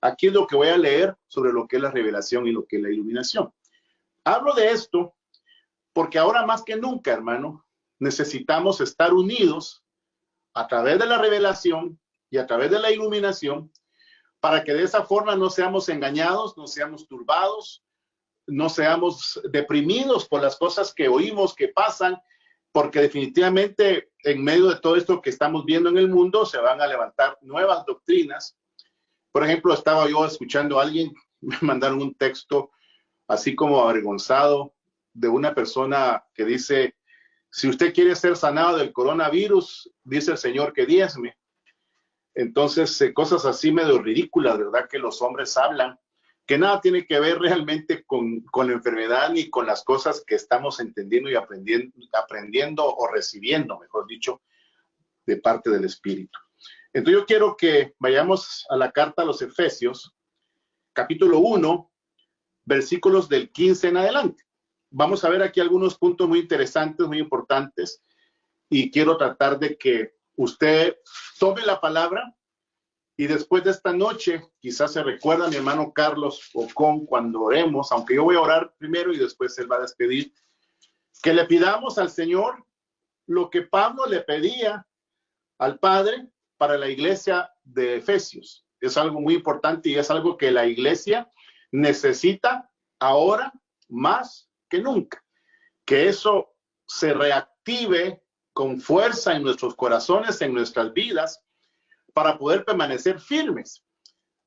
Aquí es lo que voy a leer sobre lo que es la revelación y lo que es la iluminación. Hablo de esto porque ahora más que nunca, hermano, necesitamos estar unidos a través de la revelación y a través de la iluminación para que de esa forma no seamos engañados, no seamos turbados, no seamos deprimidos por las cosas que oímos que pasan, porque definitivamente en medio de todo esto que estamos viendo en el mundo se van a levantar nuevas doctrinas. Por ejemplo, estaba yo escuchando a alguien, me mandaron un texto así como avergonzado de una persona que dice, si usted quiere ser sanado del coronavirus, dice el Señor que diezme. Entonces, cosas así medio ridículas, ¿verdad? Que los hombres hablan, que nada tiene que ver realmente con la enfermedad ni con las cosas que estamos entendiendo y aprendiendo o recibiendo, mejor dicho, de parte del Espíritu. Entonces yo quiero que vayamos a la carta a los Efesios, capítulo 1, versículos del 15 en adelante. Vamos a ver aquí algunos puntos muy interesantes, muy importantes, y quiero tratar de que usted tome la palabra y después de esta noche, quizás se recuerda a mi hermano Carlos Ocón cuando oremos, aunque yo voy a orar primero y después él va a despedir, que le pidamos al Señor lo que Pablo le pedía al Padre para la iglesia de Efesios. Es algo muy importante y es algo que la iglesia necesita ahora más que nunca. Que eso se reactive con fuerza en nuestros corazones, en nuestras vidas, para poder permanecer firmes.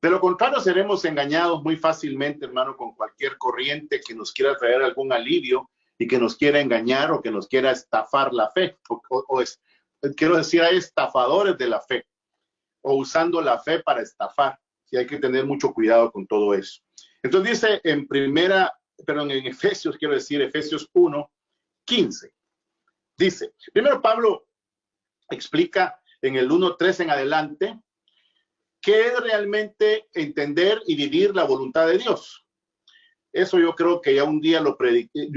De lo contrario, seremos engañados muy fácilmente, hermano, con cualquier corriente que nos quiera traer algún alivio y que nos quiera engañar o que nos quiera estafar la fe. Quiero decir, hay estafadores de la fe o usando la fe para estafar. Y hay que tener mucho cuidado con todo eso. Entonces dice en Efesios, quiero decir, Efesios 1, 15. Dice, primero Pablo explica en el 1:3 en adelante qué es realmente entender y vivir la voluntad de Dios. Eso yo creo que ya un día lo prediqué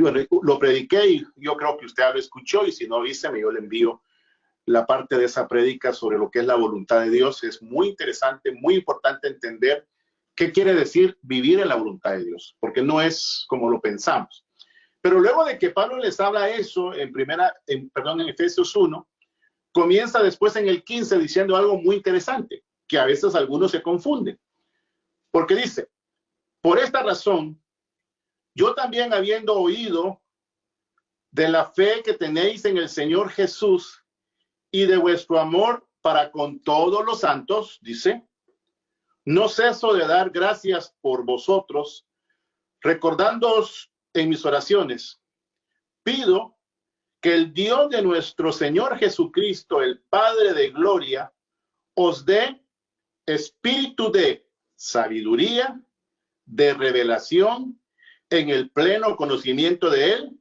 y yo creo que usted lo escuchó, y si no, avíseme, yo le envío la parte de esa prédica sobre lo que es la voluntad de Dios. Es muy interesante, muy importante entender qué quiere decir vivir en la voluntad de Dios, porque no es como lo pensamos. Pero luego de que Pablo les habla eso en Efesios 1, comienza después en el 15 diciendo algo muy interesante, que a veces algunos se confunden. Porque dice, por esta razón, yo también habiendo oído de la fe que tenéis en el Señor Jesús y de vuestro amor para con todos los santos, dice, no ceso de dar gracias por vosotros, recordándoos en mis oraciones. Pido que el Dios de nuestro Señor Jesucristo, el Padre de gloria, os dé espíritu de sabiduría, de revelación, en el pleno conocimiento de Él,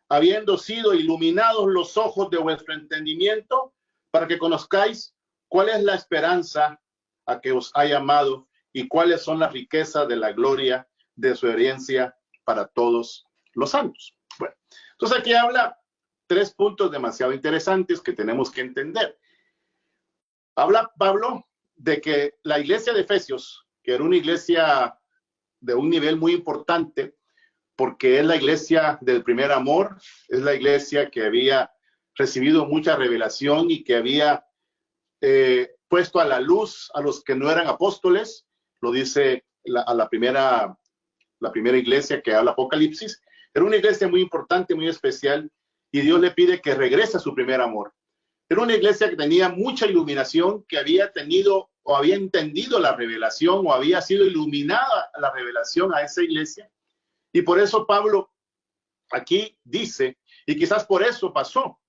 habiendo sido iluminados los ojos de vuestro entendimiento, para que conozcáis cuál es la esperanza a que os ha llamado y cuáles son las riquezas de la gloria de su herencia para todos los santos. Bueno, entonces aquí habla 3 puntos demasiado interesantes que tenemos que entender. Habla Pablo de que la iglesia de Efesios, que era una iglesia de un nivel muy importante, porque es la iglesia del primer amor, es la iglesia que había recibido mucha revelación y que había puesto a la luz a los que no eran apóstoles, lo dice la primera iglesia que habla Apocalipsis. Era una iglesia muy importante, muy especial, y Dios le pide que regrese a su primer amor. Era una iglesia que tenía mucha iluminación, que había tenido o había entendido la revelación o había sido iluminada la revelación a esa iglesia. Y por eso Pablo aquí dice, y quizás por eso pasó,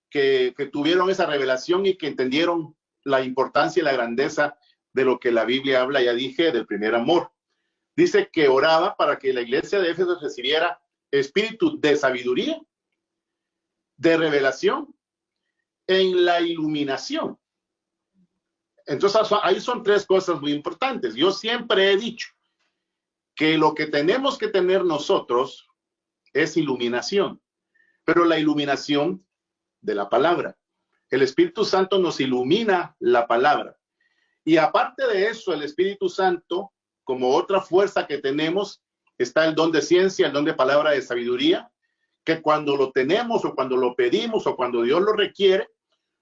que tuvieron esa revelación y que entendieron la importancia y la grandeza de lo que la Biblia habla, ya dije, del primer amor. Dice que oraba para que la iglesia de Éfeso recibiera espíritu de sabiduría, de revelación, en la iluminación. Entonces ahí son 3 cosas muy importantes. Yo siempre he dicho que lo que tenemos que tener nosotros es iluminación, pero la iluminación de la palabra. El Espíritu Santo nos ilumina la palabra. Y aparte de eso, el Espíritu Santo, como otra fuerza que tenemos, está el don de ciencia, el don de palabra de sabiduría, que cuando lo tenemos o cuando lo pedimos o cuando Dios lo requiere,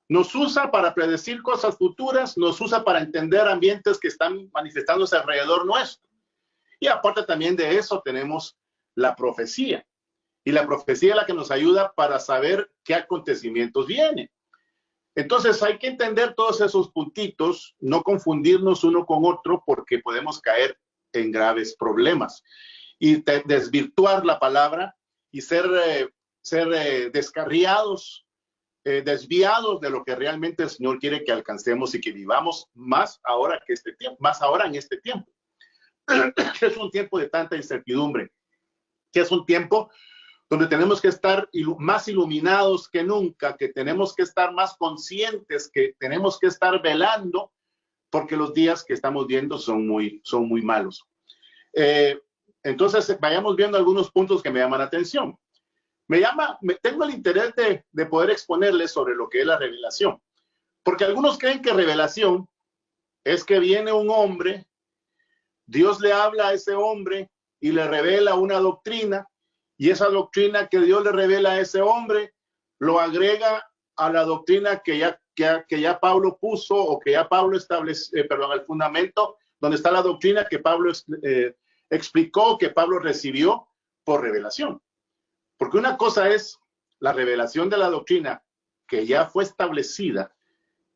nos usa para predecir cosas futuras, nos usa para entender ambientes que están manifestándose alrededor nuestro. Y aparte también de eso tenemos la profecía. Y la profecía es la que nos ayuda para saber qué acontecimientos vienen. Entonces hay que entender todos esos puntitos, no confundirnos uno con otro porque podemos caer en graves problemas y desvirtuar la palabra y ser descarriados, desviados de lo que realmente el Señor quiere que alcancemos y que vivamos más ahora que este tiempo, más ahora en este tiempo. Que es un tiempo de tanta incertidumbre, que es un tiempo donde tenemos que estar más iluminados que nunca, que tenemos que estar más conscientes, que tenemos que estar velando, porque los días que estamos viendo son muy malos. Entonces, vayamos viendo algunos puntos que me llaman la atención. Tengo el interés de poder exponerles sobre lo que es la revelación, porque algunos creen que revelación es que viene un hombre, Dios le habla a ese hombre y le revela una doctrina, y esa doctrina que Dios le revela a ese hombre lo agrega a la doctrina que ya Pablo puso o que ya Pablo estableció, el fundamento donde está la doctrina que Pablo explicó, que Pablo recibió por revelación. Porque una cosa es la revelación de la doctrina que ya fue establecida,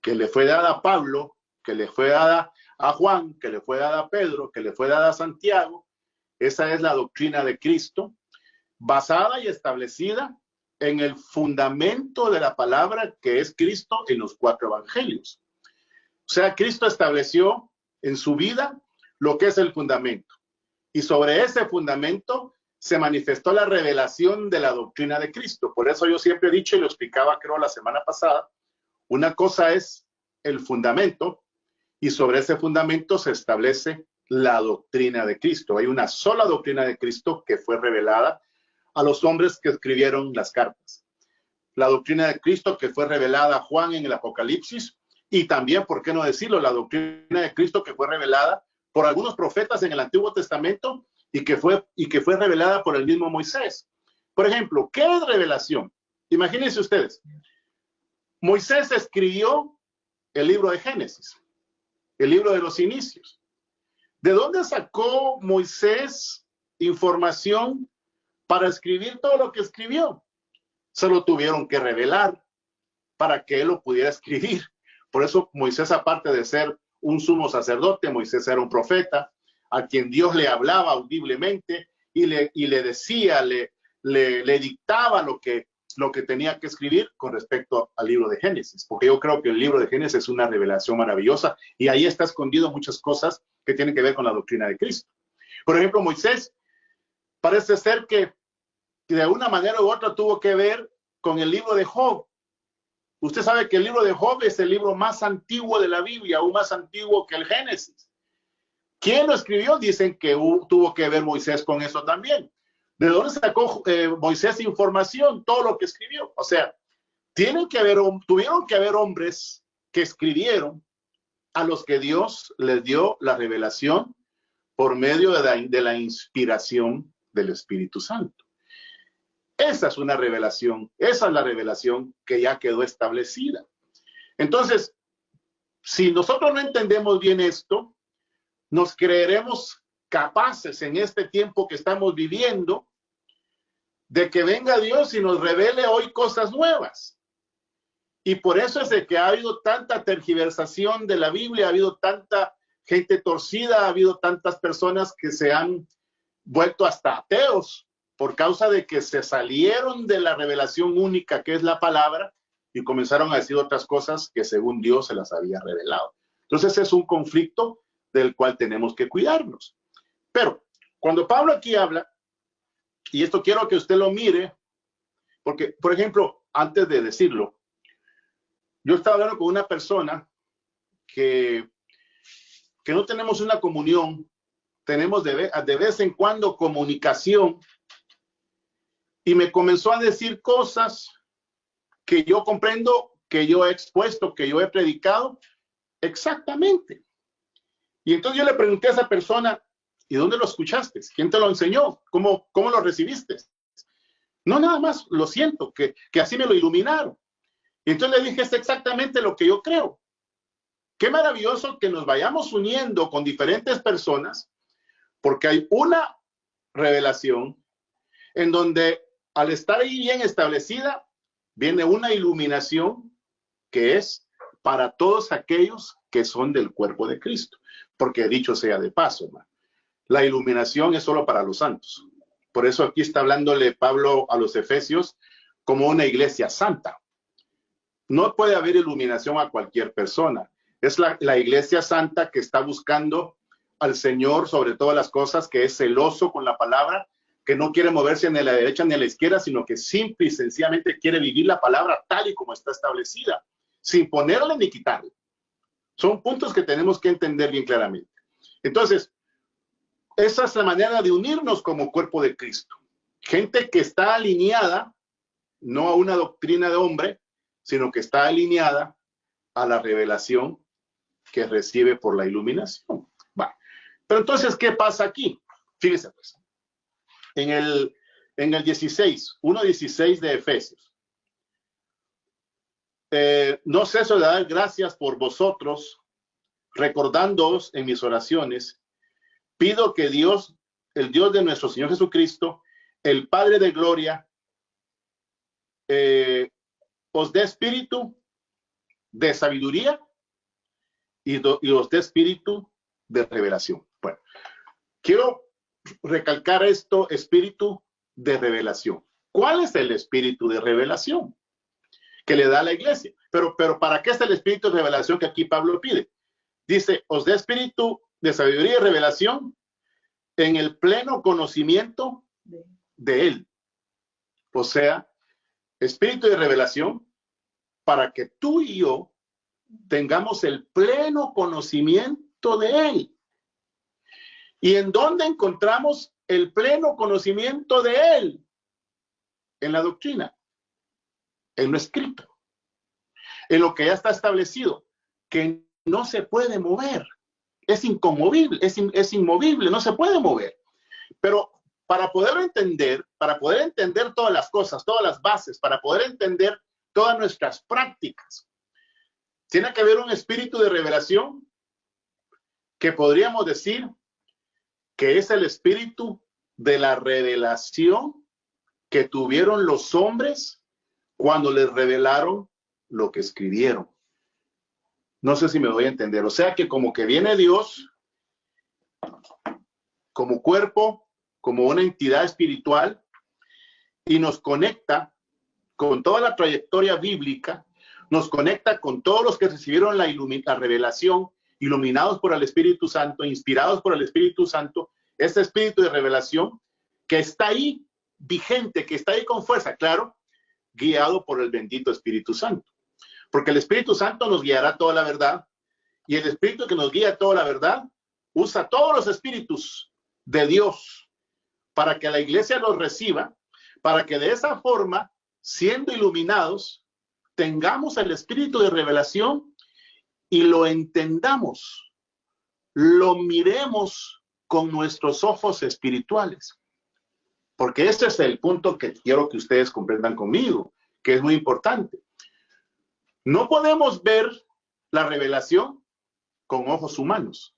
que le fue dada a Pablo, que le fue dada a Juan, que le fue dada a Pedro, que le fue dada a Santiago. Esa es la doctrina de Cristo, basada y establecida en el fundamento de la palabra que es Cristo en los 4 evangelios. O sea, Cristo estableció en su vida lo que es el fundamento. Y sobre ese fundamento se manifestó la revelación de la doctrina de Cristo. Por eso yo siempre he dicho, y lo explicaba creo la semana pasada, una cosa es el fundamento y sobre ese fundamento se establece la doctrina de Cristo. Hay una sola doctrina de Cristo que fue revelada a los hombres que escribieron las cartas. La doctrina de Cristo que fue revelada a Juan en el Apocalipsis y también, ¿por qué no decirlo?, la doctrina de Cristo que fue revelada por algunos profetas en el Antiguo Testamento y que fue revelada por el mismo Moisés. Por ejemplo, ¿qué es revelación? Imagínense ustedes. Moisés escribió el libro de Génesis, el libro de los inicios. ¿De dónde sacó Moisés información para escribir todo lo que escribió? Se lo tuvieron que revelar para que él lo pudiera escribir. Por eso Moisés, aparte de ser un sumo sacerdote, Moisés era un profeta a quien Dios le hablaba audiblemente y le decía, le dictaba lo que tenía que escribir con respecto al libro de Génesis, porque yo creo que el libro de Génesis es una revelación maravillosa y ahí está escondido muchas cosas que tienen que ver con la doctrina de Cristo. Por ejemplo, Moisés parece ser que de una manera u otra tuvo que ver con el libro de Job. Usted sabe que el libro de Job es el libro más antiguo de la Biblia, aún más antiguo que el Génesis. ¿Quién lo escribió? Dicen que tuvo que ver Moisés con eso también. ¿De dónde sacó Moisés información? Todo lo que escribió. O sea, tuvieron que haber hombres que escribieron a los que Dios les dio la revelación por medio de la inspiración del Espíritu Santo. Esa es una revelación, esa es la revelación que ya quedó establecida. Entonces, si nosotros no entendemos bien esto, nos creeremos capaces en este tiempo que estamos viviendo de que venga Dios y nos revele hoy cosas nuevas. Y por eso es de que ha habido tanta tergiversación de la Biblia, ha habido tanta gente torcida, ha habido tantas personas que se han vuelto hasta ateos por causa de que se salieron de la revelación única que es la palabra y comenzaron a decir otras cosas que según Dios se las había revelado. Entonces es un conflicto del cual tenemos que cuidarnos. Pero cuando Pablo aquí habla, y esto quiero que usted lo mire, porque, por ejemplo, antes de decirlo, yo estaba hablando con una persona que no tenemos una comunión, tenemos de vez en cuando comunicación, y me comenzó a decir cosas que yo comprendo, que yo he expuesto, que yo he predicado, exactamente. Y entonces yo le pregunté a esa persona, ¿y dónde lo escuchaste? ¿Quién te lo enseñó? ¿Cómo lo recibiste? No, nada más, lo siento, que así me lo iluminaron. Y entonces le dije, es exactamente lo que yo creo. Qué maravilloso que nos vayamos uniendo con diferentes personas, porque hay una revelación en donde al estar ahí bien establecida, viene una iluminación que es para todos aquellos que son del cuerpo de Cristo. Porque dicho sea de paso, man, la iluminación es solo para los santos. Por eso aquí está hablándole Pablo a los Efesios como una iglesia santa. No puede haber iluminación a cualquier persona. Es la iglesia santa que está buscando al Señor sobre todas las cosas, que es celoso con la palabra, que no quiere moverse ni a la derecha ni a la izquierda, sino que simple y sencillamente quiere vivir la palabra tal y como está establecida, sin ponerle ni quitarle. Son puntos que tenemos que entender bien claramente. Entonces, esa es la manera de unirnos como cuerpo de Cristo. Gente que está alineada, no a una doctrina de hombre, sino que está alineada a la revelación que recibe por la iluminación. Va. Pero entonces, ¿qué pasa aquí? Fíjese pues, en el 1:16 de Efesios. No ceso de dar gracias por vosotros, recordándoos en mis oraciones. Pido que Dios, el Dios de nuestro Señor Jesucristo, el Padre de gloria, os dé espíritu de sabiduría y os dé espíritu de revelación. Bueno, quiero recalcar esto, espíritu de revelación. ¿Cuál es el espíritu de revelación que le da a la iglesia? Pero ¿para qué es el espíritu de revelación que aquí Pablo pide? Dice, os dé espíritu de sabiduría y revelación en el pleno conocimiento de él. O sea, espíritu de revelación para que tú y yo tengamos el pleno conocimiento de él. ¿Y en dónde encontramos el pleno conocimiento de él? En la doctrina, en lo escrito, en lo que ya está establecido, que no se puede mover, es inconmovible, es inmovible, no se puede mover. Pero para poder entender todas las cosas, todas las bases, para poder entender todas nuestras prácticas, tiene que haber un espíritu de revelación que podríamos decir que es el espíritu de la revelación que tuvieron los hombres cuando les revelaron lo que escribieron. No sé si me voy a entender. O sea que como que viene Dios como cuerpo, como una entidad espiritual y nos conecta con toda la trayectoria bíblica, nos conecta con todos los que recibieron la revelación, iluminados por el Espíritu Santo, inspirados por el Espíritu Santo, ese espíritu de revelación que está ahí vigente, que está ahí con fuerza, claro, guiado por el bendito Espíritu Santo. Porque el Espíritu Santo nos guiará toda la verdad y el Espíritu que nos guía toda la verdad usa todos los espíritus de Dios para que la iglesia los reciba, para que de esa forma, siendo iluminados, tengamos el espíritu de revelación y lo entendamos, lo miremos con nuestros ojos espirituales. Porque este es el punto que quiero que ustedes comprendan conmigo, que es muy importante. No podemos ver la revelación con ojos humanos.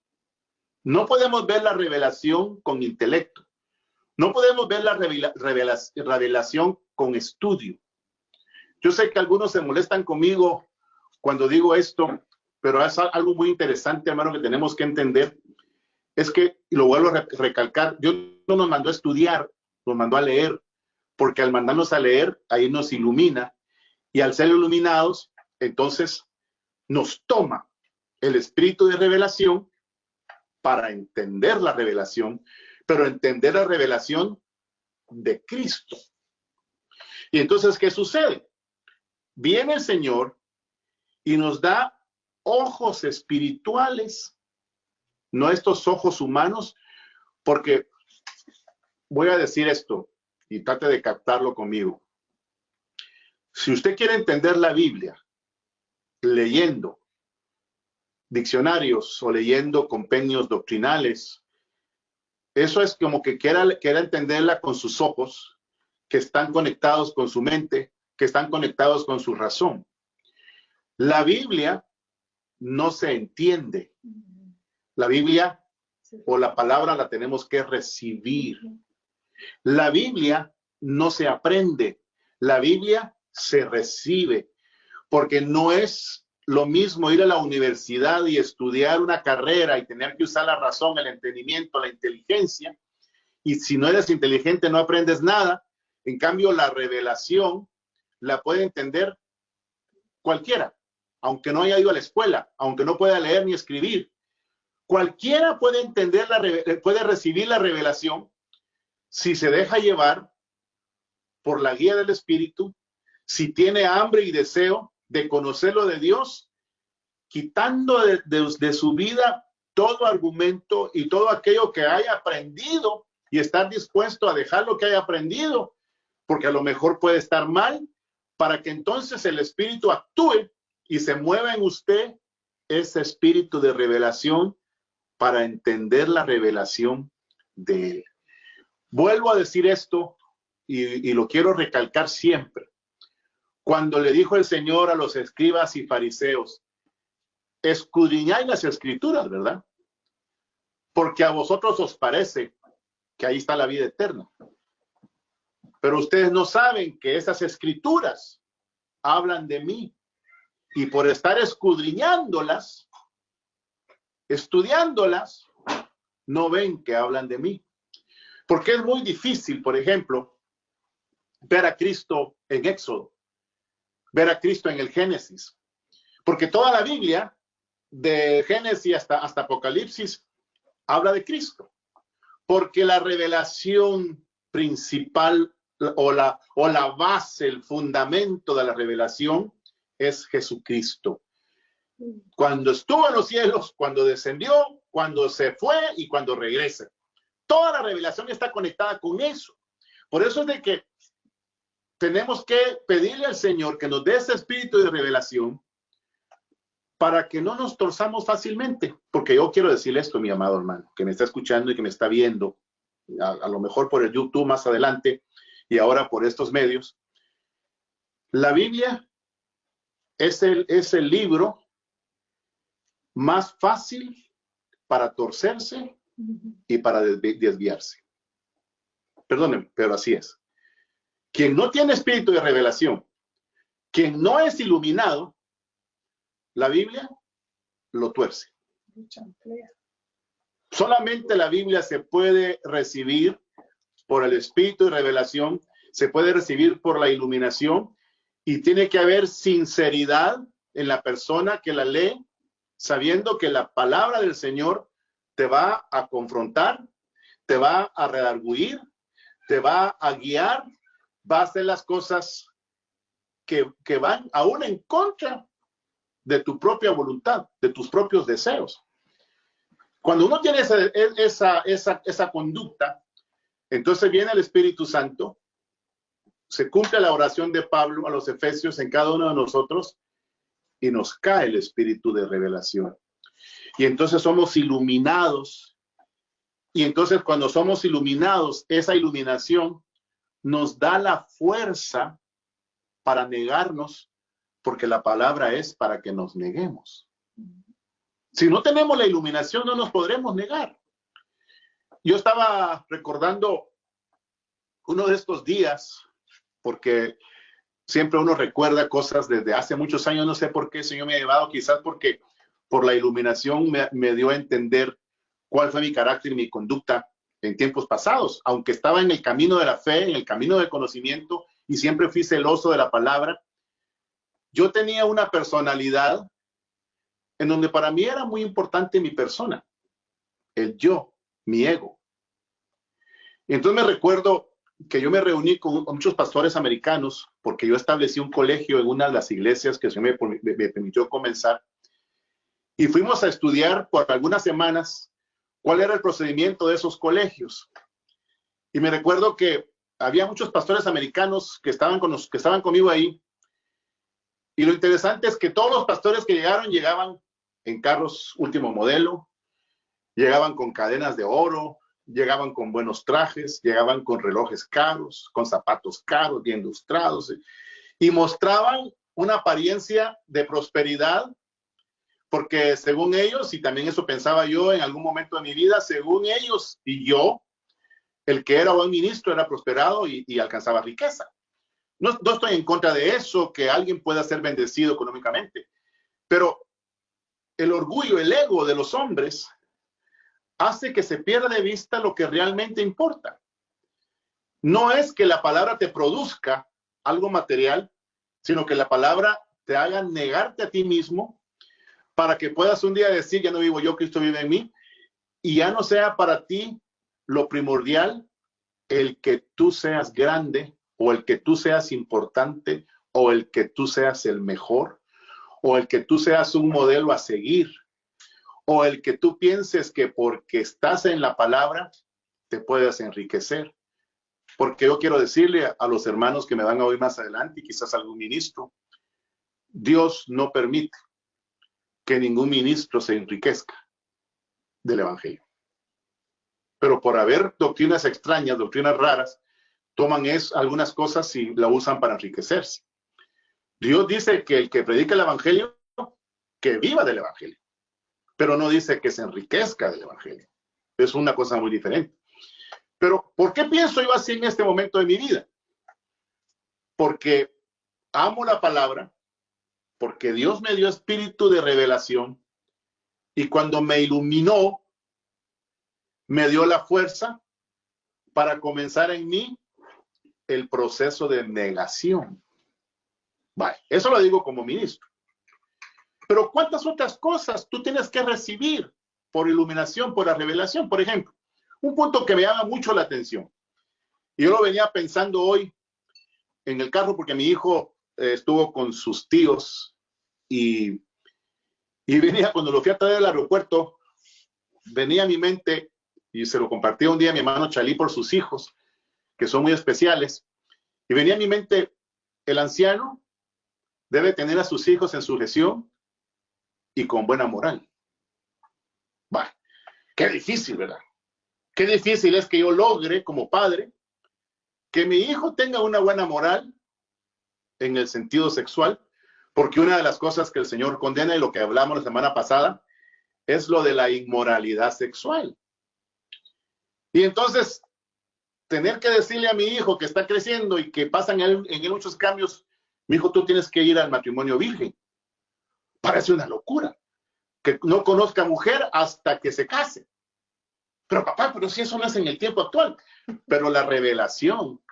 No podemos ver la revelación con intelecto. No podemos ver la revelación con estudio. Yo sé que algunos se molestan conmigo cuando digo esto, pero es algo muy interesante, hermano, que tenemos que entender. Es que, y lo vuelvo a recalcar, Dios no nos mandó a estudiar, nos mandó a leer, porque al mandarnos a leer, ahí nos ilumina, y al ser iluminados, entonces nos toma el espíritu de revelación para entender la revelación, pero entender la revelación de Cristo. Y entonces, ¿qué sucede? Viene el Señor y nos da ojos espirituales, no estos ojos humanos, porque voy a decir esto y trate de captarlo conmigo. Si usted quiere entender la Biblia leyendo diccionarios o leyendo compendios doctrinales. Eso es como que quiera entenderla con sus ojos, que están conectados con su mente, que están conectados con su razón. La Biblia no se entiende. La Biblia o la palabra la tenemos que recibir. La Biblia no se aprende. La Biblia se recibe. Porque no es lo mismo ir a la universidad y estudiar una carrera y tener que usar la razón, el entendimiento, la inteligencia. Y si no eres inteligente no aprendes nada. En cambio, la revelación la puede entender cualquiera, aunque no haya ido a la escuela, aunque no pueda leer ni escribir. Cualquiera puede entender, puede recibir la revelación si se deja llevar por la guía del Espíritu, si tiene hambre y deseo de conocerlo de Dios, quitando de su vida todo argumento y todo aquello que haya aprendido y estar dispuesto a dejar lo que haya aprendido, porque a lo mejor puede estar mal, para que entonces el Espíritu actúe y se mueva en usted ese espíritu de revelación para entender la revelación de Él. Vuelvo a decir esto y lo quiero recalcar siempre. Cuando le dijo el Señor a los escribas y fariseos, escudriñáis las escrituras, ¿verdad? Porque a vosotros os parece que ahí está la vida eterna. Pero ustedes no saben que esas escrituras hablan de mí. Y por estar escudriñándolas, estudiándolas, no ven que hablan de mí. Porque es muy difícil, por ejemplo, ver a Cristo en Éxodo, ver a Cristo en el Génesis. Porque toda la Biblia, de Génesis hasta Apocalipsis, habla de Cristo. Porque la revelación principal o la base, el fundamento de la revelación es Jesucristo. Cuando estuvo en los cielos, cuando descendió, cuando se fue y cuando regresa. Toda la revelación está conectada con eso. Por eso es de que tenemos que pedirle al Señor que nos dé ese espíritu de revelación para que no nos torzamos fácilmente. Porque yo quiero decirle esto, mi amado hermano, que me está escuchando y que me está viendo, a lo mejor por el YouTube más adelante y ahora por estos medios. La Biblia es el libro más fácil para torcerse y para desviarse. Perdónenme, pero así es. Quien no tiene espíritu de revelación, quien no es iluminado, la Biblia lo tuerce. Solamente la Biblia se puede recibir por el espíritu de revelación, se puede recibir por la iluminación y tiene que haber sinceridad en la persona que la lee, sabiendo que la palabra del Señor te va a confrontar, te va a redarguir, te va a guiar, va a hacer las cosas que van aún en contra de tu propia voluntad, de tus propios deseos. Cuando uno tiene esa conducta, entonces viene el Espíritu Santo, se cumple la oración de Pablo a los Efesios en cada uno de nosotros y nos cae el espíritu de revelación. Y entonces somos iluminados. Y entonces cuando somos iluminados, esa iluminación nos da la fuerza para negarnos, porque la palabra es para que nos neguemos. Si no tenemos la iluminación, no nos podremos negar. Yo estaba recordando uno de estos días, porque siempre uno recuerda cosas desde hace muchos años, no sé por qué el Señor me ha llevado, quizás porque por la iluminación me dio a entender cuál fue mi carácter y mi conducta en tiempos pasados, aunque estaba en el camino de la fe, en el camino del conocimiento y siempre fui celoso de la palabra. Yo tenía una personalidad en donde para mí era muy importante mi persona, el yo, mi ego. Y entonces me recuerdo que yo me reuní con muchos pastores americanos porque yo establecí un colegio en una de las iglesias que se me permitió comenzar y fuimos a estudiar por algunas semanas cuál era el procedimiento de esos colegios. Y me recuerdo que había muchos pastores americanos que estaban conmigo ahí y lo interesante es que todos los pastores que llegaban en carros último modelo, llegaban con cadenas de oro, llegaban con buenos trajes, llegaban con relojes caros, con zapatos caros, bien lustrados, y mostraban una apariencia de prosperidad, porque según ellos, y también eso pensaba yo en algún momento de mi vida, según ellos y yo, el que era buen ministro era prosperado y alcanzaba riqueza. No estoy en contra de eso, que alguien pueda ser bendecido económicamente, pero el orgullo, el ego de los hombres hace que se pierda de vista lo que realmente importa. No es que la palabra te produzca algo material, sino que la palabra te haga negarte a ti mismo para que puedas un día decir, ya no vivo yo, Cristo vive en mí, y ya no sea para ti lo primordial el que tú seas grande o el que tú seas importante o el que tú seas el mejor o el que tú seas un modelo a seguir o el que tú pienses que porque estás en la palabra te puedes enriquecer. Porque yo quiero decirle a los hermanos que me van a oír más adelante y quizás algún ministro, Dios no permite que ningún ministro se enriquezca del evangelio. Pero por haber doctrinas extrañas, doctrinas raras, toman algunas cosas y la usan para enriquecerse. Dios dice que el que predica el evangelio, que viva del evangelio, pero no dice que se enriquezca del evangelio. Es una cosa muy diferente. Pero ¿por qué pienso yo así en este momento de mi vida? Porque amo la palabra, porque Dios me dio espíritu de revelación y cuando me iluminó, me dio la fuerza para comenzar en mí el proceso de negación. Vale, eso lo digo como ministro. Pero ¿cuántas otras cosas tú tienes que recibir por iluminación, por la revelación? Por ejemplo, un punto que me llama mucho la atención. Y yo lo venía pensando hoy en el carro porque mi hijo estuvo con sus tíos y venía, cuando lo fui a traer al aeropuerto, venía a mi mente, y se lo compartí un día a mi hermano Chalí por sus hijos, que son muy especiales, y venía a mi mente, el anciano debe tener a sus hijos en sujeción y con buena moral. Bah, qué difícil, ¿verdad? Qué difícil es que yo logre como padre que mi hijo tenga una buena moral en el sentido sexual, porque una de las cosas que el Señor condena y lo que hablamos la semana pasada es lo de la inmoralidad sexual. Y entonces, tener que decirle a mi hijo que está creciendo y que pasan en él muchos cambios, mi hijo, tú tienes que ir al matrimonio virgen. Parece una locura. Que no conozca mujer hasta que se case. Pero papá, pero si eso no es en el tiempo actual. Pero la revelación,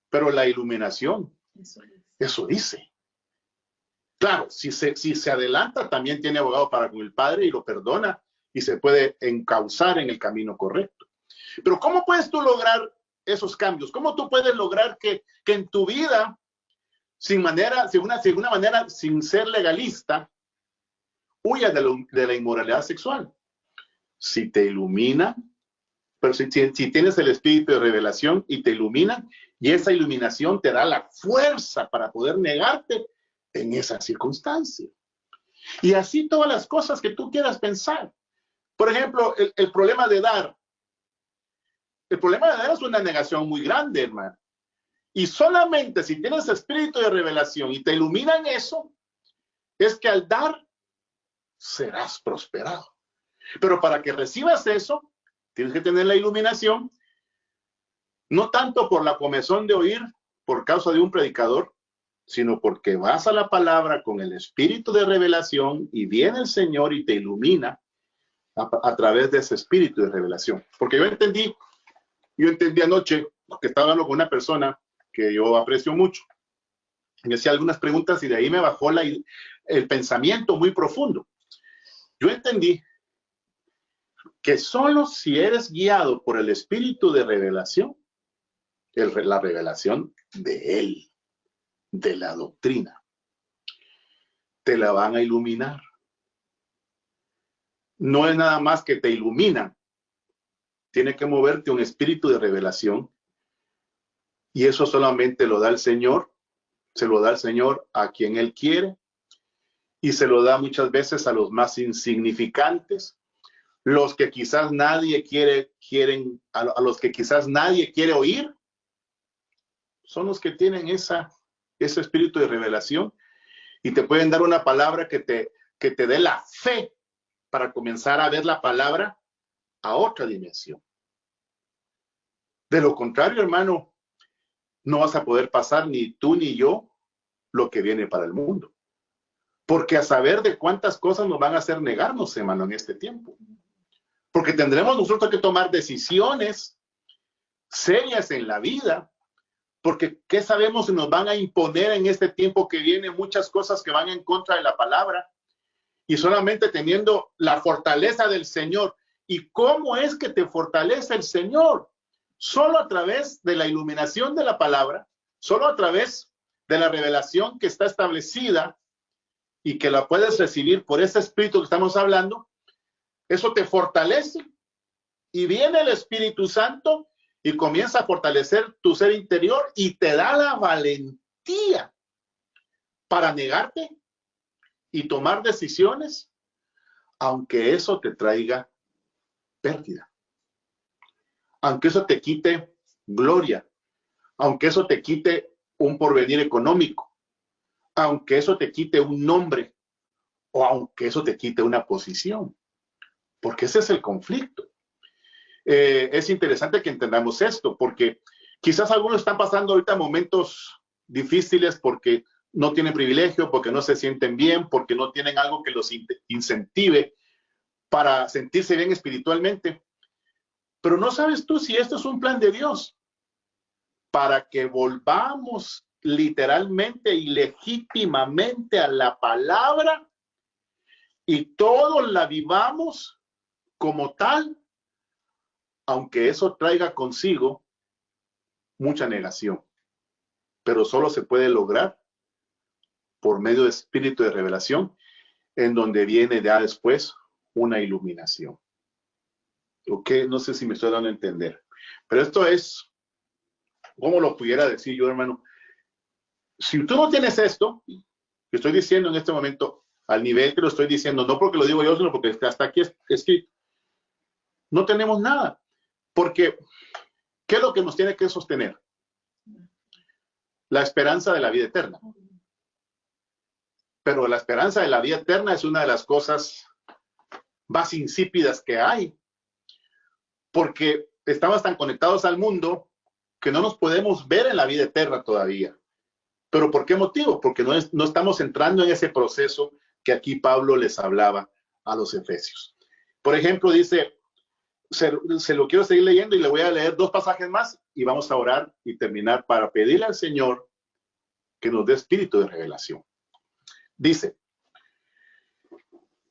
pero la iluminación, eso dice. Claro, si se adelanta, también tiene abogado para con el padre y lo perdona y se puede encauzar en el camino correcto. Pero ¿cómo puedes tú lograr esos cambios? ¿Cómo tú puedes lograr que en tu vida, sin ser legalista, huya de la inmoralidad sexual? Si te ilumina, pero si tienes el espíritu de revelación y te ilumina, y esa iluminación te da la fuerza para poder negarte en esa circunstancia. Y así todas las cosas que tú quieras pensar. Por ejemplo, el problema de dar. El problema de dar es una negación muy grande, hermano. Y solamente si tienes espíritu de revelación y te ilumina en eso, es que al dar serás prosperado. Pero para que recibas eso, tienes que tener la iluminación, no tanto por la comezón de oír por causa de un predicador, sino porque vas a la palabra con el espíritu de revelación y viene el Señor y te ilumina a través de ese espíritu de revelación. Porque yo entendí anoche, que estaba hablando con una persona que yo aprecio mucho, y me hacía algunas preguntas y de ahí me bajó el pensamiento muy profundo. Yo entendí que solo si eres guiado por el espíritu de revelación, la revelación de Él, de la doctrina, te la van a iluminar. No es nada más que te iluminan. Tiene que moverte un espíritu de revelación y eso solamente lo da el Señor, se lo da el Señor a quien Él quiere y se lo da muchas veces a los más insignificantes, los que quizás nadie a los que quizás nadie quiere oír, son los que tienen ese espíritu de revelación y te pueden dar una palabra que te dé la fe para comenzar a ver la palabra a otra dimensión. De lo contrario, hermano, no vas a poder pasar ni tú ni yo lo que viene para el mundo. Porque a saber de cuántas cosas nos van a hacer negarnos, hermano, en este tiempo. Porque tendremos nosotros que tomar decisiones serias en la vida, porque ¿qué sabemos si nos van a imponer en este tiempo que viene muchas cosas que van en contra de la palabra? Y solamente teniendo la fortaleza del Señor. ¿Y cómo es que te fortalece el Señor? Solo a través de la iluminación de la palabra, solo a través de la revelación que está establecida y que la puedes recibir por ese espíritu que estamos hablando. Eso te fortalece y viene el Espíritu Santo y comienza a fortalecer tu ser interior y te da la valentía para negarte y tomar decisiones, aunque eso te traiga pérdida, aunque eso te quite gloria, aunque eso te quite un porvenir económico, aunque eso te quite un nombre o aunque eso te quite una posición, porque ese es el conflicto. Es interesante que entendamos esto, porque quizás algunos están pasando ahorita momentos difíciles porque no tienen privilegio, porque no se sienten bien, porque no tienen algo que los incentive para sentirse bien espiritualmente. Pero no sabes tú si esto es un plan de Dios para que volvamos literalmente y legítimamente a la palabra y todos la vivamos como tal, aunque eso traiga consigo mucha negación. Pero solo se puede lograr por medio de espíritu de revelación, en donde viene ya después una iluminación. Ok, no sé si me estoy dando a entender, pero esto es, ¿cómo lo pudiera decir yo, hermano? Si tú no tienes esto, que estoy diciendo en este momento, al nivel que lo estoy diciendo, no porque lo digo yo, sino porque hasta aquí es escrito, no tenemos nada. Porque, ¿qué es lo que nos tiene que sostener? La esperanza de la vida eterna. Pero la esperanza de la vida eterna es una de las cosas más insípidas que hay. Porque estamos tan conectados al mundo que no nos podemos ver en la vida eterna todavía. ¿Pero por qué motivo? Porque no estamos entrando en ese proceso que aquí Pablo les hablaba a los efesios. Por ejemplo, dice, se lo quiero seguir leyendo y le voy a leer 2 pasajes más y vamos a orar y terminar para pedirle al Señor que nos dé espíritu de revelación. Dice,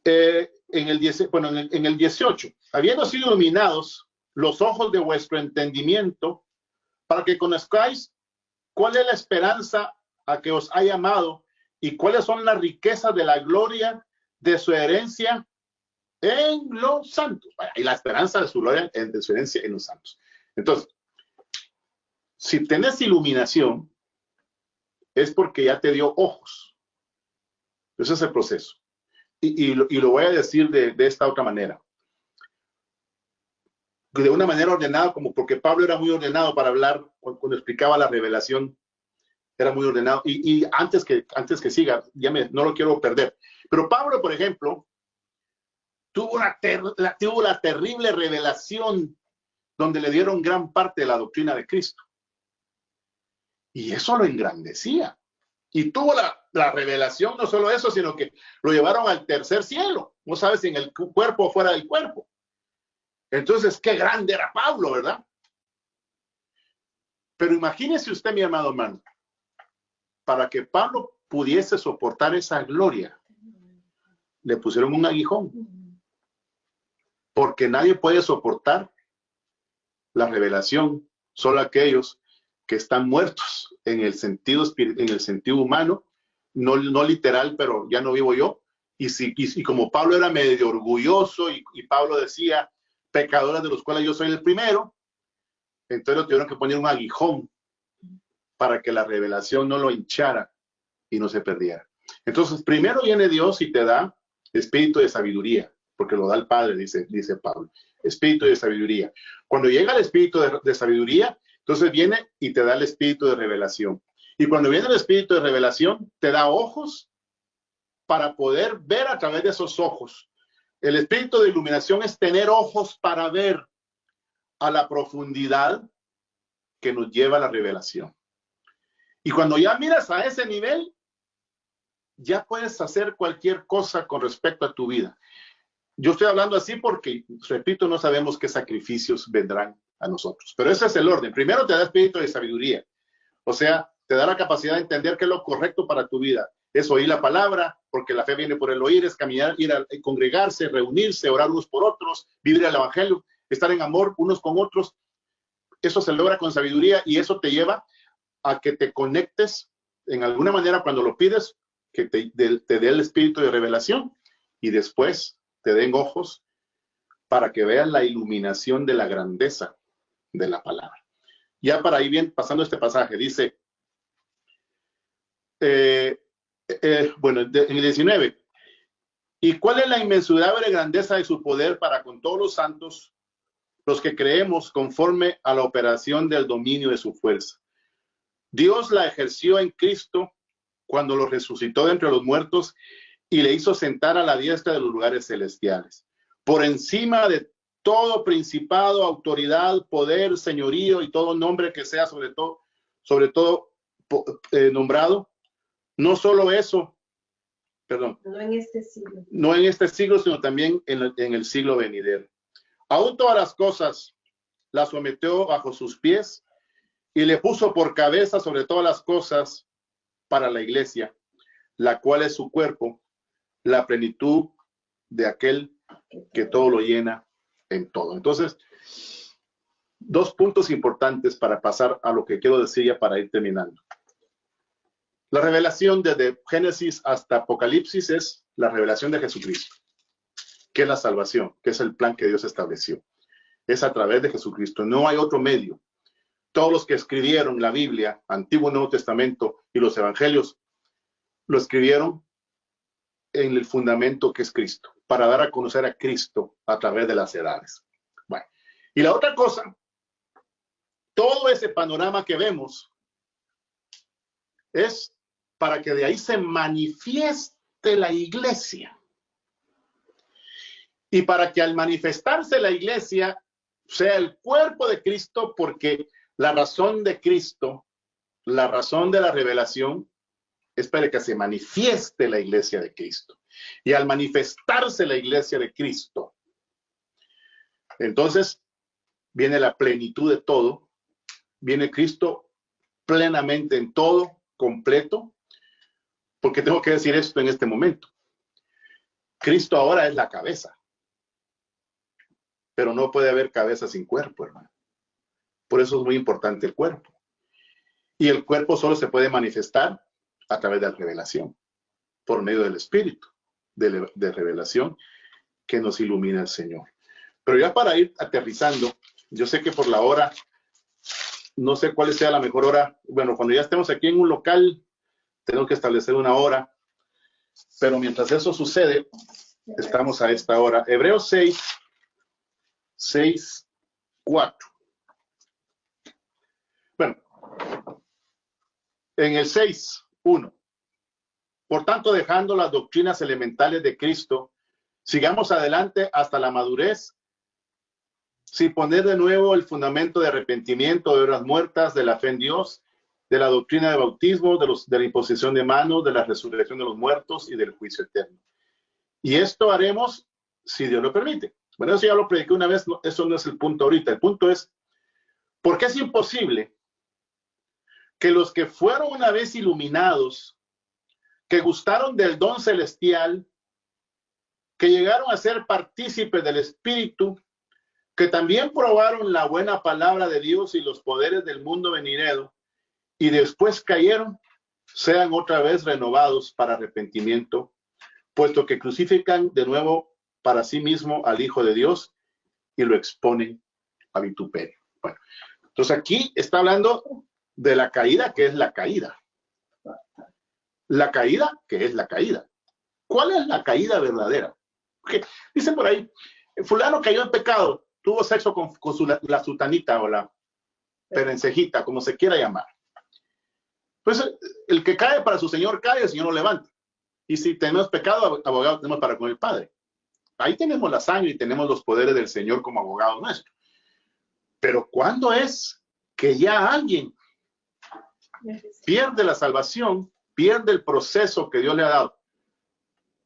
en el 18, habiendo sido iluminados los ojos de vuestro entendimiento, para que conozcáis cuál es la esperanza a que os ha llamado y cuáles son las riquezas de la gloria de su herencia en los santos. Y la esperanza de su gloria, de su herencia en los santos. Entonces, si tenés iluminación, es porque ya te dio ojos. Ese es el proceso. Y lo voy a decir de esta otra manera. De una manera ordenada, como porque Pablo era muy ordenado para hablar, cuando explicaba la revelación, era muy ordenado. Y antes que siga, no lo quiero perder. Pero Pablo, por ejemplo, tuvo la terrible revelación donde le dieron gran parte de la doctrina de Cristo. Y eso lo engrandecía. Y tuvo la revelación, no solo eso, sino que lo llevaron al tercer cielo. No sabes si en el cuerpo o fuera del cuerpo. Entonces, qué grande era Pablo, ¿verdad? Pero imagínese usted, mi amado hermano, para que Pablo pudiese soportar esa gloria, le pusieron un aguijón. Porque nadie puede soportar la revelación, solo aquellos que están muertos en el sentido humano, no literal, pero ya no vivo yo. Y como Pablo era medio orgulloso y Pablo decía, pecadores de los cuales yo soy el primero, entonces lo tuvieron que poner un aguijón para que la revelación no lo hinchara y no se perdiera. Entonces, primero viene Dios y te da espíritu de sabiduría, porque lo da el Padre, dice Pablo. Espíritu de sabiduría. Cuando llega el espíritu de sabiduría, entonces viene y te da el espíritu de revelación. Y cuando viene el espíritu de revelación, te da ojos para poder ver a través de esos ojos. El espíritu de iluminación es tener ojos para ver a la profundidad que nos lleva a la revelación. Y cuando ya miras a ese nivel, ya puedes hacer cualquier cosa con respecto a tu vida. Yo estoy hablando así porque, repito, no sabemos qué sacrificios vendrán a nosotros. Pero ese es el orden. Primero te da espíritu de sabiduría. O sea, te da la capacidad de entender qué es lo correcto para tu vida. Es oír la palabra, porque la fe viene por el oír, es caminar, ir a congregarse, reunirse, orar unos por otros, vivir el evangelio, estar en amor unos con otros. Eso se logra con sabiduría y eso te lleva a que te conectes en alguna manera cuando lo pides, que te dé el espíritu de revelación y después te den ojos para que vean la iluminación de la grandeza de la palabra. Ya para ir bien, pasando este pasaje, dice, bueno, en el 19, ¿y cuál es la inmensurable grandeza de su poder para con todos los santos, los que creemos conforme a la operación del dominio de su fuerza? Dios la ejerció en Cristo cuando lo resucitó de entre los muertos y le hizo sentar a la diestra de los lugares celestiales, por encima de todo principado, autoridad, poder, señorío y todo nombre que sea sobre todo nombrado. No solo eso, perdón. No en este siglo. No en este siglo, sino también en el siglo venidero. Aún todas las cosas las sometió bajo sus pies y le puso por cabeza sobre todas las cosas para la iglesia, la cual es su cuerpo, la plenitud de aquel que todo lo llena en todo. Entonces, dos puntos importantes para pasar a lo que quiero decir ya para ir terminando. La revelación desde Génesis hasta Apocalipsis es la revelación de Jesucristo, que es la salvación, que es el plan que Dios estableció. Es a través de Jesucristo, no hay otro medio. Todos los que escribieron la Biblia, Antiguo y Nuevo Testamento y los Evangelios, lo escribieron en el fundamento que es Cristo, para dar a conocer a Cristo a través de las edades. Bueno, y la otra cosa, todo ese panorama que vemos es para que de ahí se manifieste la iglesia. Y para que al manifestarse la iglesia sea el cuerpo de Cristo, porque la razón de Cristo, la razón de la revelación, es para que se manifieste la iglesia de Cristo. Y al manifestarse la iglesia de Cristo, entonces viene la plenitud de todo, viene Cristo plenamente en todo, completo, porque tengo que decir esto en este momento. Cristo ahora es la cabeza, pero no puede haber cabeza sin cuerpo, hermano. Por eso es muy importante el cuerpo. Y el cuerpo solo se puede manifestar a través de la revelación, por medio del Espíritu de revelación que nos ilumina el Señor. Pero ya para ir aterrizando, yo sé que por la hora, no sé cuál sea la mejor hora. Bueno, cuando ya estemos aquí en un local, tenemos que establecer una hora. Pero mientras eso sucede, estamos a esta hora. Hebreos 6:4. Bueno, en el 6:1. Por tanto, dejando las doctrinas elementales de Cristo, sigamos adelante hasta la madurez, sin poner de nuevo el fundamento de arrepentimiento, de obras muertas, de la fe en Dios, de la doctrina de bautismo, de la imposición de manos, de la resurrección de los muertos y del juicio eterno. Y esto haremos si Dios lo permite. Bueno, eso ya lo prediqué una vez, eso no es el punto ahorita. El punto es, ¿por qué es imposible que los que fueron una vez iluminados, que gustaron del don celestial, que llegaron a ser partícipes del Espíritu, que también probaron la buena palabra de Dios y los poderes del mundo venidero, y después cayeron, sean otra vez renovados para arrepentimiento, puesto que crucifican de nuevo para sí mismo al Hijo de Dios y lo exponen a vituperio? Bueno, entonces aquí está hablando de la caída, que es la caída. la caída, que es la caída. ¿Cuál es la caída verdadera? Porque dicen por ahí, fulano cayó en pecado, tuvo sexo con la sultanita o la perencejita, como se quiera llamar. Pues el que cae para su señor cae, el señor lo levanta. Y si tenemos pecado, abogado tenemos para con el Padre. Ahí tenemos la sangre y tenemos los poderes del Señor como abogado nuestro. Pero ¿cuándo es que ya alguien pierde la salvación, pierde el proceso que Dios le ha dado?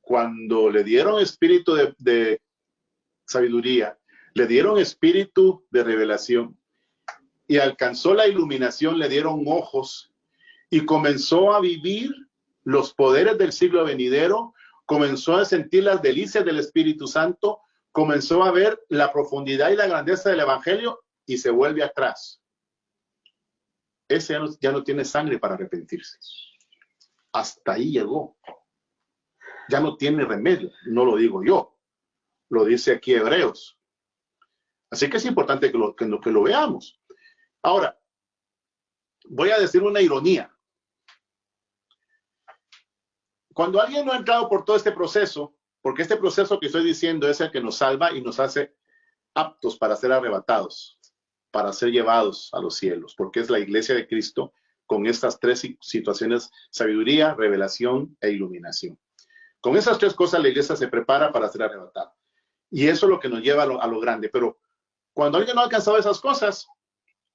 Cuando le dieron espíritu de sabiduría, le dieron espíritu de revelación y alcanzó la iluminación, le dieron ojos y comenzó a vivir los poderes del siglo venidero, comenzó a sentir las delicias del Espíritu Santo, comenzó a ver la profundidad y la grandeza del Evangelio y se vuelve atrás. Ese ya no tiene sangre para arrepentirse. Hasta ahí llegó. Ya no tiene remedio, no lo digo yo, lo dice aquí Hebreos. Así que es importante que lo veamos. Ahora, voy a decir una ironía. Cuando alguien no ha entrado por todo este proceso, porque este proceso que estoy diciendo es el que nos salva y nos hace aptos para ser arrebatados, para ser llevados a los cielos, porque es la iglesia de Cristo con estas tres situaciones: sabiduría, revelación e iluminación. Con esas tres cosas la iglesia se prepara para ser arrebatada. Y eso es lo que nos lleva a lo grande. Pero cuando alguien no ha alcanzado esas cosas,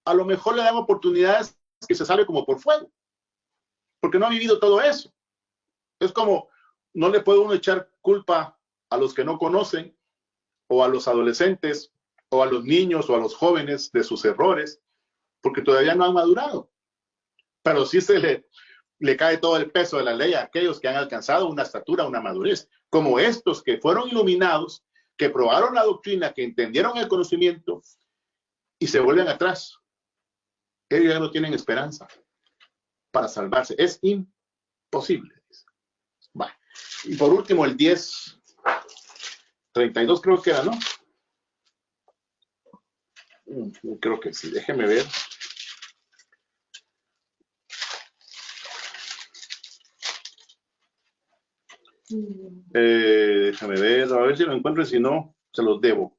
a lo mejor le dan oportunidades que se sale como por fuego, porque no ha vivido todo eso. Es como, no le puede uno echar culpa a los que no conocen, o a los adolescentes, o a los niños, o a los jóvenes de sus errores, porque todavía no han madurado. Pero sí le cae todo el peso de la ley a aquellos que han alcanzado una estatura, una madurez, como estos que fueron iluminados, que probaron la doctrina, que entendieron el conocimiento y se vuelven atrás. Ellos ya no tienen esperanza para salvarse. Es imposible. Bueno. Y por último, el 10:32 creo que era, ¿no? Creo que sí, déjeme ver. Déjame ver, a ver si lo encuentro y si no, se los debo.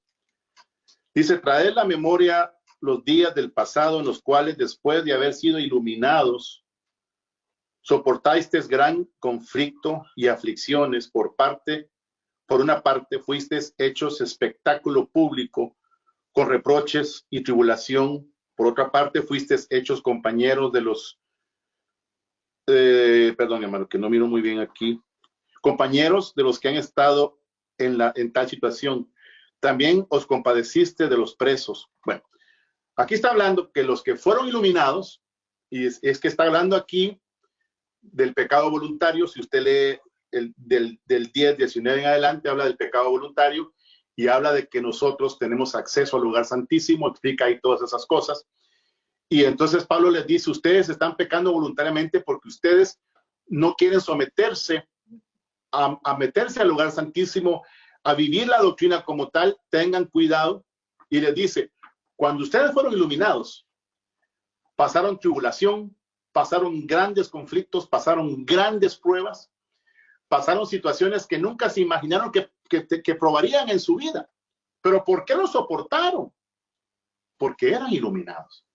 Dice, traed la memoria los días del pasado en los cuales después de haber sido iluminados, soportasteis gran conflicto y aflicciones por una parte fuisteis hechos espectáculo público con reproches y tribulación, por otra parte fuisteis hechos compañeros de los, perdón hermano, que no miro muy bien aquí, compañeros de los que han estado en tal situación. También os compadeciste de los presos. Bueno, aquí está hablando que los que fueron iluminados, y es que está hablando aquí del pecado voluntario. Si usted lee del 10:19 en adelante, habla del pecado voluntario y habla de que nosotros tenemos acceso al lugar santísimo, explica ahí todas esas cosas. Y entonces Pablo les dice, ustedes están pecando voluntariamente porque ustedes no quieren someterse a meterse al lugar santísimo, a vivir la doctrina como tal. Tengan cuidado. Y les dice, cuando ustedes fueron iluminados, pasaron tribulación, pasaron grandes conflictos, pasaron grandes pruebas, pasaron situaciones que nunca se imaginaron que probarían en su vida. ¿Pero por qué lo soportaron? Porque eran iluminados.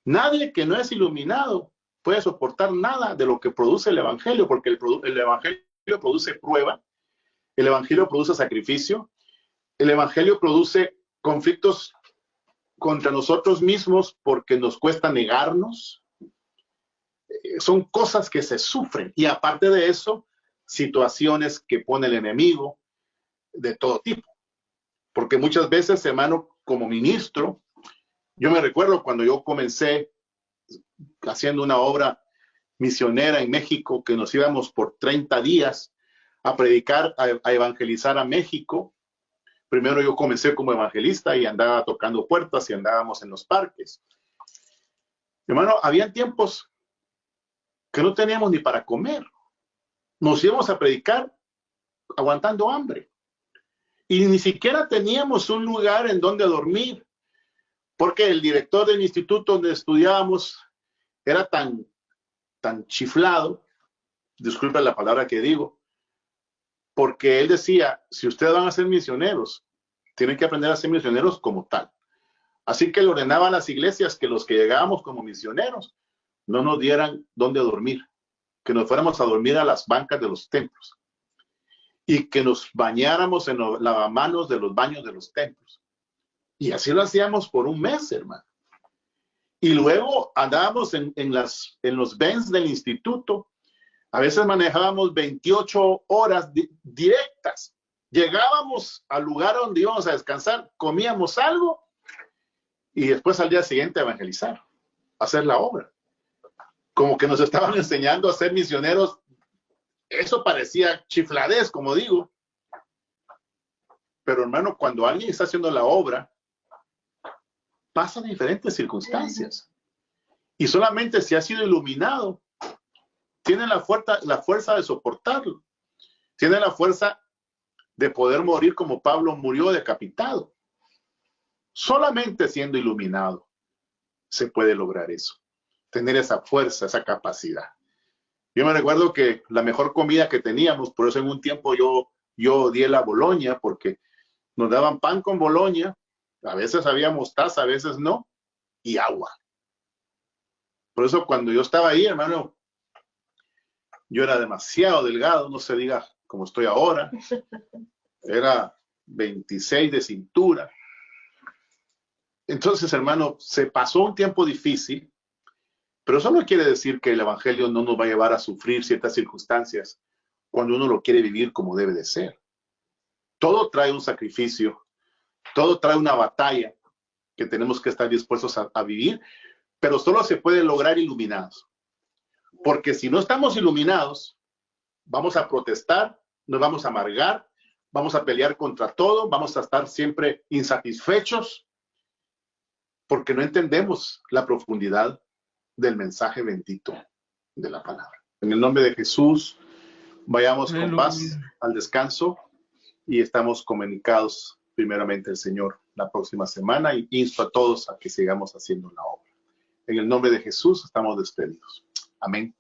Nadie que no es iluminado puede soportar nada de lo que produce el Evangelio, porque el Evangelio produce prueba, el Evangelio produce sacrificio, el Evangelio produce conflictos contra nosotros mismos porque nos cuesta negarnos. Son cosas que se sufren, y aparte de eso, situaciones que pone el enemigo de todo tipo. Porque muchas veces, hermano, como ministro, yo me recuerdo cuando yo comencé haciendo una obra misionera en México, que nos íbamos por 30 días a predicar, a evangelizar a México. Primero yo comencé como evangelista y andaba tocando puertas y andábamos en los parques. Hermano, habían tiempos que no teníamos ni para comer. Nos íbamos a predicar aguantando hambre. Y ni siquiera teníamos un lugar en donde dormir, porque el director del instituto donde estudiábamos era tan chiflado disculpen la palabra que digo, porque él decía, si ustedes van a ser misioneros, tienen que aprender a ser misioneros como tal. Así que le ordenaba a las iglesias que los que llegábamos como misioneros no nos dieran dónde dormir, que nos fuéramos a dormir a las bancas de los templos y que nos bañáramos en los lavamanos de los baños de los templos. Y así lo hacíamos por un mes, hermano. Y luego andábamos en los Benz del instituto. A veces manejábamos 28 horas directas. Llegábamos al lugar donde íbamos a descansar, comíamos algo y después al día siguiente a evangelizar, a hacer la obra. Como que nos estaban enseñando a ser misioneros. Eso parecía chifladez, como digo. Pero hermano, cuando alguien está haciendo la obra, pasan diferentes circunstancias. Y solamente si ha sido iluminado, tiene la fuerza de soportarlo. Tiene la fuerza de poder morir como Pablo murió decapitado. Solamente siendo iluminado se puede lograr eso. Tener esa fuerza, esa capacidad. Yo me recuerdo que la mejor comida que teníamos, por eso en un tiempo yo odié la Boloña, porque nos daban pan con Boloña, a veces había mostaza, a veces no, y agua. Por eso cuando yo estaba ahí, hermano, yo era demasiado delgado, no se diga como estoy ahora. Era 26 de cintura. Entonces, hermano, se pasó un tiempo difícil, pero eso no quiere decir que el evangelio no nos va a llevar a sufrir ciertas circunstancias cuando uno lo quiere vivir como debe de ser. Todo trae un sacrificio, todo trae una batalla que tenemos que estar dispuestos a vivir, pero solo se puede lograr iluminados. Porque si no estamos iluminados, vamos a protestar, nos vamos a amargar, vamos a pelear contra todo, vamos a estar siempre insatisfechos, porque no entendemos la profundidad del mensaje bendito de la palabra. En el nombre de Jesús, vayamos con paz al descanso y estamos comunicados primeramente al Señor la próxima semana y insto a todos a que sigamos haciendo la obra. En el nombre de Jesús estamos despedidos. Amén.